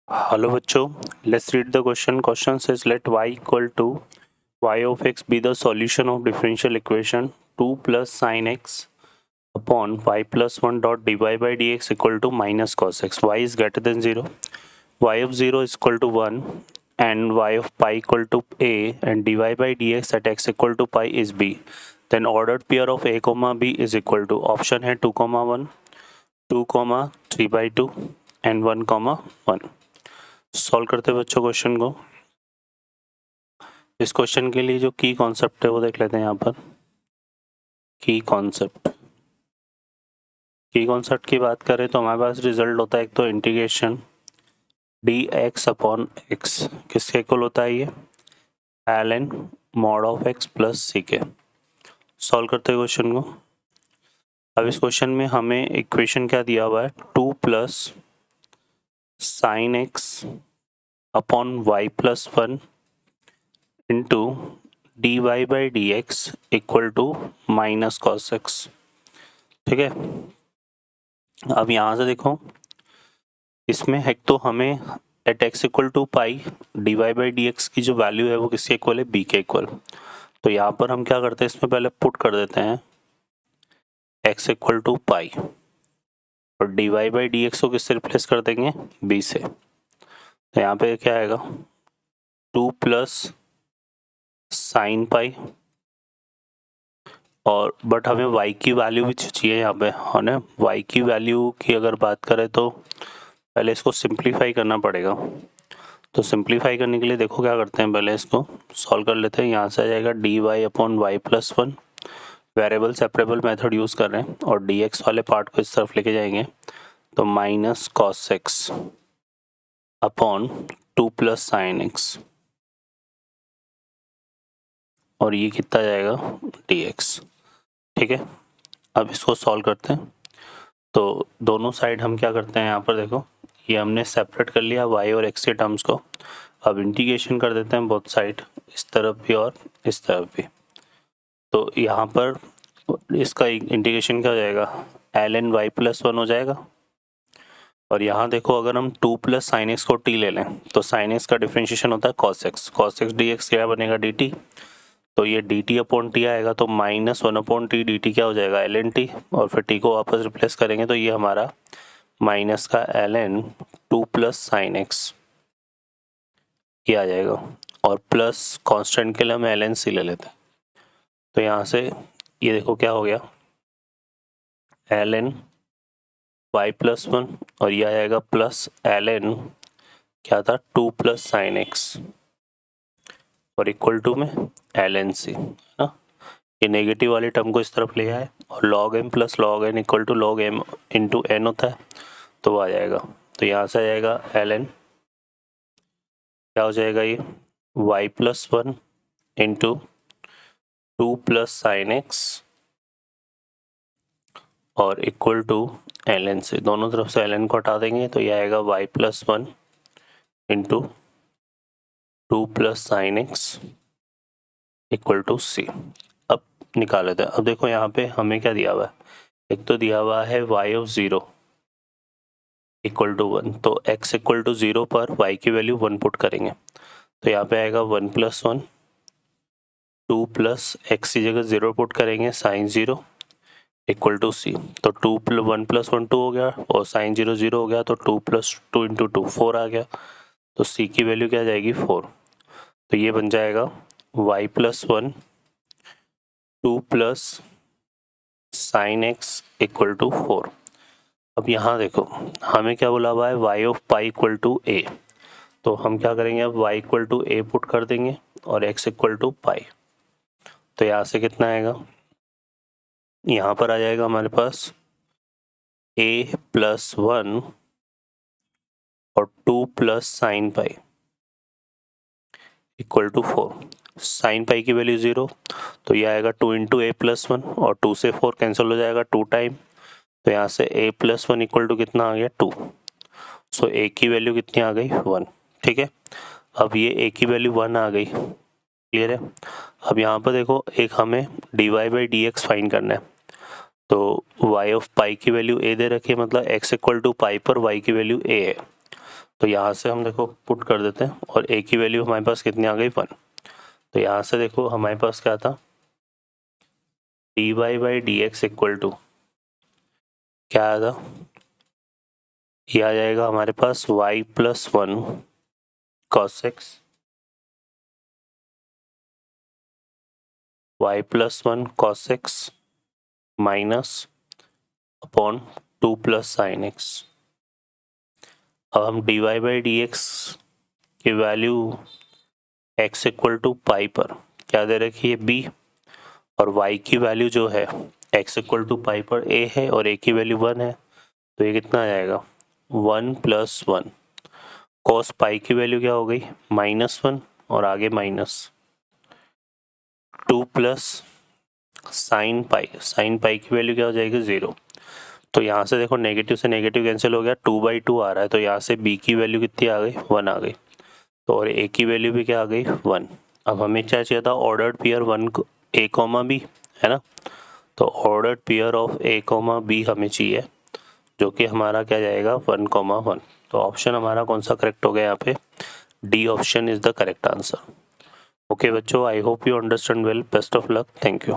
Hello बच्चों, let's read the question. Question says let y equal to y of x be the solution of differential equation 2 plus sin x upon y plus 1 dot dy by dx equal to minus cos x. Y is greater than 0, y of 0 is equal to 1 and y of pi equal to a and dy by dx at x equal to pi is b. Then ordered pair of a comma b is equal to option है 2 comma 1, 2 comma 3 by 2 and 1 comma 1. Solve करते हैं बच्चों question को। इस question के लिए जो की कॉन्सेप्ट है वो देख लेते हैं यहाँ पर। की कॉन्सेप्ट की बात करें तो हमारे पास रिजल्ट होता है एक तो integration d x upon x, किसके इक्वल होता है ये ln mod of x plus c के। सॉल्व करते हैं क्वेश्चन को। अब इस क्वेश्चन में हमें इक्वेशन क्या दिया हुआ है 2 plus sine x upon y plus 1 into d y by d x equal to minus cos x. ठीक है, अब यहाँ से देखो, इसमें एक तो हमें at x equal to pi d y by d x की जो वैल्यू है वो किसके इक्वल है, बी के इक्वल। तो यहाँ पर हम क्या करते हैं, इसमें पहले पुट कर देते हैं एक्स इक्वल टू पाई और d y by d x को किससे रिप्लेस कर देंगे, बी से। तो यहाँ पे क्या आएगा 2 प्लस साइन पाई और बट हमें y की वैल्यू भी चाहिए यहाँ पे, है ना। y की वैल्यू की अगर बात करें तो पहले इसको सिंप्लीफाई करना पड़ेगा। तो सिंप्लीफाई करने के लिए देखो क्या करते हैं, पहले इसको सॉल्व कर लेते हैं। यहाँ से आ जाएगा d y upon y plus 1, variable separable method use कर रहे हैं और डी एक्स वाले पार्ट को इस तरफ लेके जाएंगे तो minus cos x upon 2 plus sine x और ये कितना जाएगा डी एक्स। ठीक है, अब इसको सॉल्व करते हैं। तो दोनों साइड हम क्या करते हैं, यहाँ पर देखो ये हमने सेपरेट कर लिया y और x के टर्म्स को। अब इंटीग्रेशन कर देते हैं बोथ साइड, इस तरफ भी और इस तरफ भी। तो यहाँ पर इसका इंटीग्रेशन क्या हो जाएगा, ln y प्लस 1 हो जाएगा। और यहाँ देखो अगर हम 2 प्लस साइन एक्स को t ले लें तो साइन एक्स का डिफ्रेंशिएशन होता है cos x, cos x dx क्या बनेगा dt। तो ये dt अपॉन टी आएगा तो माइनस 1 अपॉन टी dt क्या हो जाएगा ln t और फिर t को वापस रिप्लेस करेंगे तो ये हमारा माइनस का ln 2 प्लस साइन एक्स ये आ जाएगा और प्लस कांस्टेंट के लिए हम ln c ले लेते हैं। तो यहाँ से ये देखो क्या हो गया ln y प्लस 1 और ये आ जाएगा प्लस ln क्या था 2 प्लस साइन एक्स और इक्वल टू में ln c, है ना। ये नेगेटिव वाले टर्म को इस तरफ ले आए और log m plus log n equal to log m into n होता है तो वो आ जाएगा। तो यहाँ से आ जाएगा ln क्या हो जाएगा ये y plus 1 into 2 plus sine x और इक्वल टू ln से, दोनों तरफ से ln को हटा देंगे तो ये आएगा y plus 1 into 2 plus sine x equal to c। अब निकाल लेते हैं। अब देखो यहाँ पे हमें क्या दिया हुआ है, एक तो दिया हुआ है y ऑफ 0 इक्वल टू 1, तो x इक्वल टू 0 पर y की वैल्यू 1 पुट करेंगे तो यहाँ पे आएगा 1 प्लस 1, 2 प्लस एक्स की जगह 0 पुट करेंगे साइन 0 इक्वल टू c। तो 1 प्लस 1 2 हो गया और साइन 0 0 हो गया तो 2 प्लस 2 इंटू 2 4 आ गया तो c की वैल्यू क्या आ जाएगी 4। तो ये बन जाएगा y plus 1 2 plus sine x equal to 4। अब यहाँ देखो हमें क्या बोला हुआ है y of pi equal to a, तो हम क्या करेंगे अब y equal to a put कर देंगे और x इक्वल टू पाई। तो यहाँ से कितना आएगा, यहाँ पर आ जाएगा हमारे पास a प्लस 1 और 2 plus sine pi equal to 4। Sine pi की वैल्यू 0 तो ये आएगा 2 इंटू a प्लस 1 और 2 से 4 कैंसिल हो जाएगा 2 टाइम। तो यहाँ से a प्लस 1 इक्वल टू कितना आ गया 2। सो a की वैल्यू कितनी आ गई 1। ठीक है, अब ये a की वैल्यू 1 आ गई, क्लियर है। अब यहाँ पर देखो एक हमें d y by d x find करना है तो y ऑफ पाई की वैल्यू a दे रखी है, मतलब x इक्वल टू पाई पर y की वैल्यू a है तो यहाँ से हम देखो पुट कर देते हैं और a की वैल्यू हमारे पास कितनी आ गई 1। तो यहाँ से देखो हमारे पास क्या था dy by dx equal to क्या आया था, ये आ जाएगा हमारे पास y plus 1 cos x, y plus 1 cos x minus upon 2 plus sine x। अब हम dy बाई dx की value x equal to pi पर क्या दे रखी है b, और y की वैल्यू जो है x इक्वल टू पाई पर a है और a की वैल्यू 1 है, तो ये कितना आ जाएगा 1 प्लस 1 cos पाई की वैल्यू क्या हो गई -1 और आगे माइनस 2 प्लस साइन पाई की वैल्यू क्या हो जाएगी 0। तो यहाँ से देखो नेगेटिव से नेगेटिव कैंसिल हो गया, 2/2 आ रहा है, तो यहाँ से b की वैल्यू कितनी आ गई 1 आ गई, तो और a की वैल्यू भी क्या आ गई 1। अब हमें क्या चाहिए था ऑर्डर्ड पेयर 1 a, b है ना, तो ordered pair of a, b हमें चाहिए, जो कि हमारा क्या जाएगा 1, 1। तो ऑप्शन हमारा कौन सा करेक्ट हो गया यहाँ पे, D option is the correct answer. Okay बच्चों, I hope you understand well, best of luck, thank you.